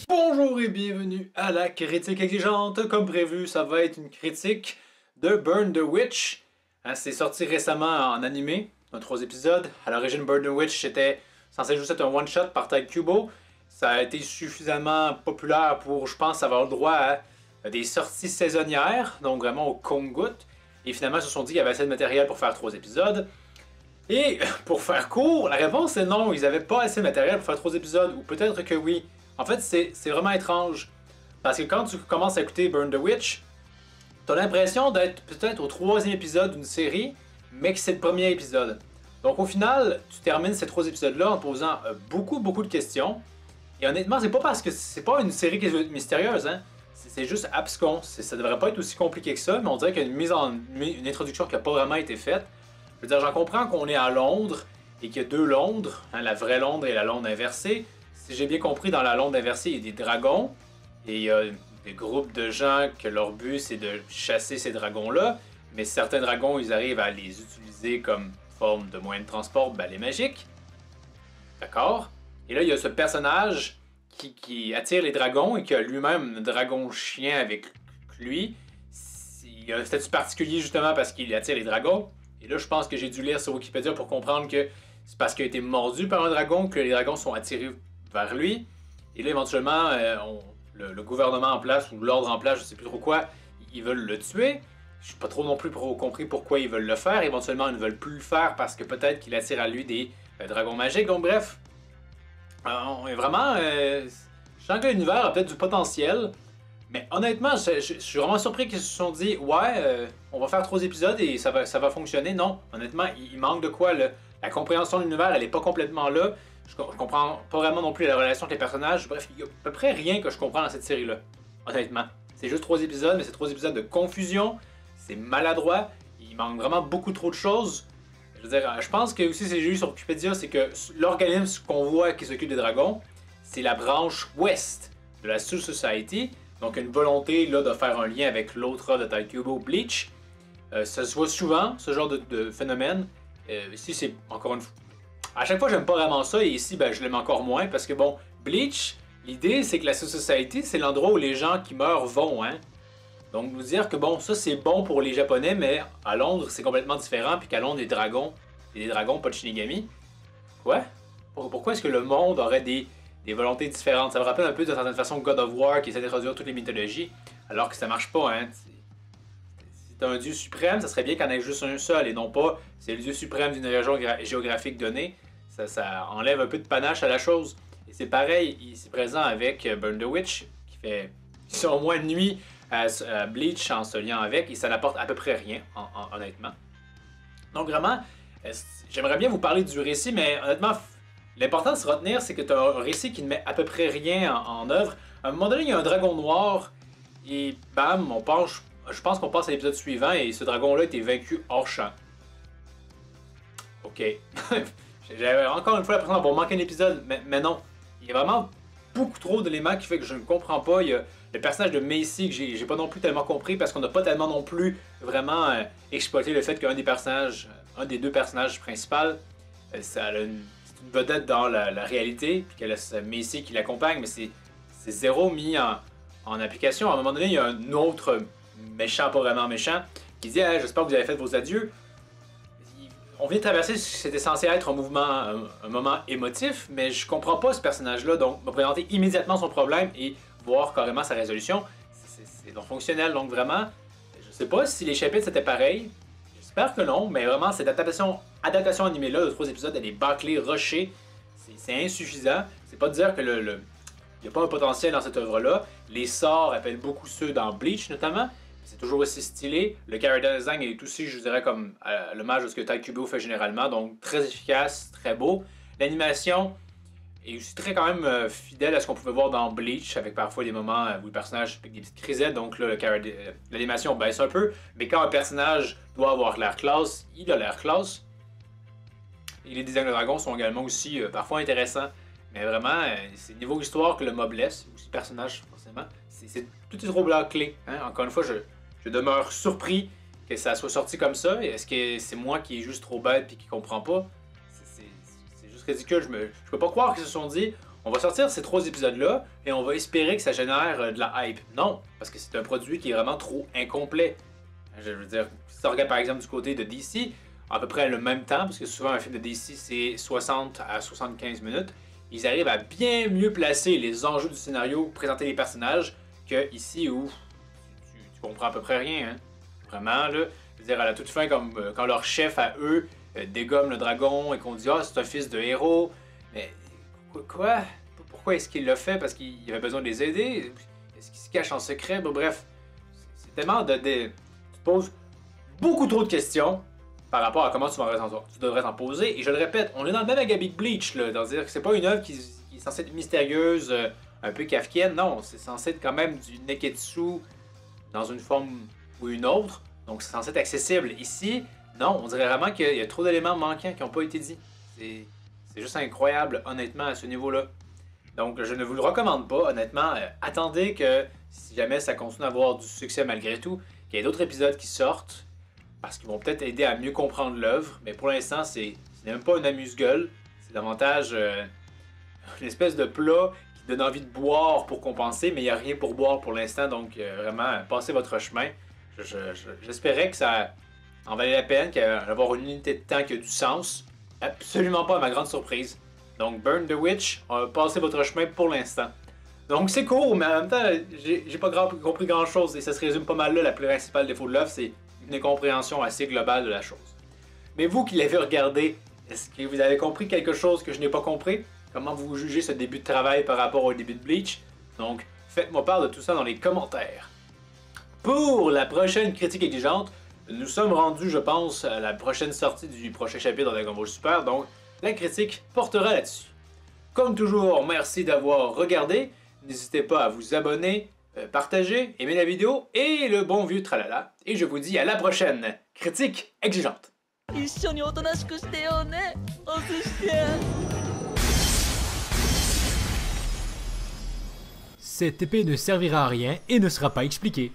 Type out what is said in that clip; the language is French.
Bonjour et bienvenue à la critique exigeante. Comme prévu, ça va être une critique de Burn the Witch. C'est sorti récemment en animé, un 3 épisodes. À l'origine, Burn the Witch était censé juste être un one-shot par Tite Kubo. Ça a été suffisamment populaire pour, je pense, avoir le droit à des sorties saisonnières, donc vraiment au compte-gouttes. Et finalement, ils se sont dit qu'il y avait assez de matériel pour faire 3 épisodes. Et pour faire court, la réponse est non, ils n'avaient pas assez de matériel pour faire 3 épisodes, ou peut-être que oui. En fait, c'est vraiment étrange. Parce que quand tu commences à écouter Burn the Witch, t'as l'impression d'être peut-être au 3e épisode d'une série, mais que c'est le premier épisode. Donc au final, tu termines ces 3 épisodes-là en posant beaucoup de questions. Et honnêtement, c'est pas parce que c'est pas une série qui est mystérieuse, hein. C'est juste abscon. Ça devrait pas être aussi compliqué que ça, mais on dirait qu'il y a une introduction qui a pas vraiment été faite. Je veux dire, j'en comprends qu'on est à Londres et qu'il y a 2 Londres, hein, la vraie Londres et la Londres inversée. Si j'ai bien compris, dans la Londres inversée, il y a des dragons. Et il y a des groupes de gens que leur but, c'est de chasser ces dragons-là. Mais certains dragons, ils arrivent à les utiliser comme forme de moyen de transport balai magique. D'accord? Et là, il y a ce personnage qui attire les dragons et qui a lui-même un dragon chien avec lui. Il a un statut particulier justement parce qu'il attire les dragons. Et là, je pense que j'ai dû lire sur Wikipédia pour comprendre que c'est parce qu'il a été mordu par un dragon que les dragons sont attirés vers lui. Et là, éventuellement, le gouvernement en place, ou l'ordre en place, je sais plus trop quoi, ils veulent le tuer. Je suis pas trop non plus compris pourquoi ils veulent le faire. Éventuellement, ils ne veulent plus le faire parce que peut-être qu'il attire à lui des dragons magiques. Donc bref, on est vraiment... je sens que l'univers a peut-être du potentiel. Mais honnêtement, je suis vraiment surpris qu'ils se sont dit « Ouais, on va faire 3 épisodes et ça va fonctionner. » Non, honnêtement, il manque de quoi. La compréhension de l'univers, elle est pas complètement là. Je comprends pas vraiment non plus la relation avec les personnages. Bref, il y a à peu près rien que je comprends dans cette série-là. Honnêtement. C'est juste 3 épisodes, mais c'est 3 épisodes de confusion. C'est maladroit. Il manque vraiment beaucoup trop de choses. Je veux dire, je pense que aussi, ce que j'ai lu sur Wikipédia, c'est que l'organisme qu'on voit qui s'occupe des dragons, c'est la branche ouest de la Soul Society. Donc une volonté là, de faire un lien avec l'autre de Tite Kubo, Bleach. Ça se voit souvent, ce genre de phénomène. Ici, c'est encore une fois... À chaque fois, j'aime pas vraiment ça, et ici, ben, je l'aime encore moins, parce que bon, Bleach, l'idée, c'est que la Society, c'est l'endroit où les gens qui meurent vont, hein. Donc, nous dire que bon, ça, c'est bon pour les Japonais, mais à Londres, c'est complètement différent, puis qu'à Londres, il y a des dragons, pas de Shinigami. Quoi? Pourquoi est-ce que le monde aurait des volontés différentes? Ça me rappelle un peu, de certaine façon, God of War, qui essaie d'introduire toutes les mythologies, alors que ça marche pas, hein. Si t'as un dieu suprême, ça serait bien qu'il y en ait juste un seul, et non pas, c'est le dieu suprême d'une région géographique donnée. Ça enlève un peu de panache à la chose. Et c'est pareil ici présent avec Burn the Witch, qui fait son moins de nuit à Bleach en se liant avec, et ça n'apporte à peu près rien, honnêtement. Donc vraiment, j'aimerais bien vous parler du récit, mais honnêtement, l'important de se retenir, c'est que tu as un récit qui ne met à peu près rien en œuvre. À un moment donné, il y a un dragon noir, et bam, je pense qu'on passe à l'épisode suivant, et ce dragon-là a été vaincu hors champ. Ok. J'avais encore une fois l'impression d'avoir manqué un épisode, mais non. Il y a vraiment beaucoup trop d'éléments qui fait que je ne comprends pas. Il y a le personnage de Macy que j'ai pas non plus tellement compris parce qu'on n'a pas tellement non plus vraiment exploité le fait qu'un un des 2 personnages principaux, c'est une vedette dans la réalité, puis qu'elle a Macy qui l'accompagne, mais c'est zéro mis en application. À un moment donné, il y a un autre méchant, pas vraiment méchant, qui dit hey, j'espère que vous avez fait vos adieux. On vient de traverser ce qui c'était censé être un moment émotif, mais je comprends pas ce personnage-là, donc me présenter immédiatement son problème et voir carrément sa résolution, c'est non fonctionnel, donc vraiment, je sais pas si les chapitres c'était pareil, j'espère que non, mais vraiment cette adaptation animée-là de 3 épisodes, elle est bâclée, rushée, c'est insuffisant, c'est pas de dire que il n'y a pas un potentiel dans cette œuvre-là, les sorts rappellent beaucoup ceux dans Bleach notamment, c'est toujours aussi stylé. Le character design est aussi, je dirais, comme l'hommage à ce que Tite Kubo fait généralement. Donc, très efficace, très beau. L'animation est aussi très, quand même, fidèle à ce qu'on pouvait voir dans Bleach, avec parfois des moments où le personnage fait des petites crisettes. Donc là, l'animation baisse un peu. Mais quand un personnage doit avoir l'air classe, il a l'air classe. Et les designs de dragons sont également aussi parfois intéressants. Mais vraiment, c'est niveau histoire que le mob laisse, aussi personnage, forcément. Tout est trop bâclé. Hein? Encore une fois, je demeure surpris que ça soit sorti comme ça. Est-ce que c'est moi qui est juste trop bête et qui comprend pas? C'est juste ridicule. Je peux pas croire qu'ils se sont dit on va sortir ces 3 épisodes-là et on va espérer que ça génère de la hype. Non, parce que c'est un produit qui est vraiment trop incomplet. Je veux dire, si tu regardes par exemple du côté de DC, à peu près le même temps, parce que souvent un film de DC c'est 60 à 75 minutes, ils arrivent à bien mieux placer les enjeux du scénario, présenter les personnages, que ici où tu comprends à peu près rien. Hein? Vraiment, là, je veux dire, à la toute fin, comme quand leur chef à eux dégomme le dragon et qu'on dit ah, c'est un fils de héros. Mais quoi? Pourquoi est-ce qu'il l'a fait? Parce qu'il avait besoin de les aider? Est-ce qu'il se cache en secret? Bon, bref, c'est tellement tu te poses beaucoup trop de questions par rapport à comment tu devrais t'en poser. Et je le répète, on est dans le même agabic Bleach, là, c'est-à-dire que c'est pas une œuvre qui est censée être mystérieuse, un peu kafkienne. Non, c'est censé être quand même du neketsu dans une forme ou une autre. Donc c'est censé être accessible. Ici, non, on dirait vraiment qu'il y a trop d'éléments manquants qui n'ont pas été dits. C'est juste incroyable, honnêtement, à ce niveau-là. Donc je ne vous le recommande pas, honnêtement. Attendez que, si jamais ça continue à avoir du succès malgré tout, qu'il y ait d'autres épisodes qui sortent, parce qu'ils vont peut-être aider à mieux comprendre l'œuvre. Mais pour l'instant, c'est même pas une amuse-gueule. C'est davantage une espèce de plat qui donne envie de boire pour compenser, mais il n'y a rien pour boire pour l'instant. Donc vraiment, passez votre chemin. J'espérais que ça en valait la peine, d'avoir une unité de temps qui a du sens. Absolument pas à ma grande surprise. Donc Burn the Witch, passez votre chemin pour l'instant. Donc c'est court, mais en même temps, j'ai pas compris grand chose. Et ça se résume pas mal là, la principale défaut de l'œuvre, c'est une incompréhension assez globale de la chose. Mais vous qui l'avez regardé, est-ce que vous avez compris quelque chose que je n'ai pas compris? Comment vous jugez ce début de travail par rapport au début de Bleach? Donc, faites-moi part de tout ça dans les commentaires. Pour la prochaine critique exigeante, nous sommes rendus, je pense, à la prochaine sortie du prochain chapitre de Dragon Ball Super, donc la critique portera là-dessus. Comme toujours, merci d'avoir regardé. N'hésitez pas à vous abonner, partager, aimer la vidéo et le bon vieux tralala. Et je vous dis à la prochaine critique exigeante. Cette épée ne servira à rien et ne sera pas expliquée.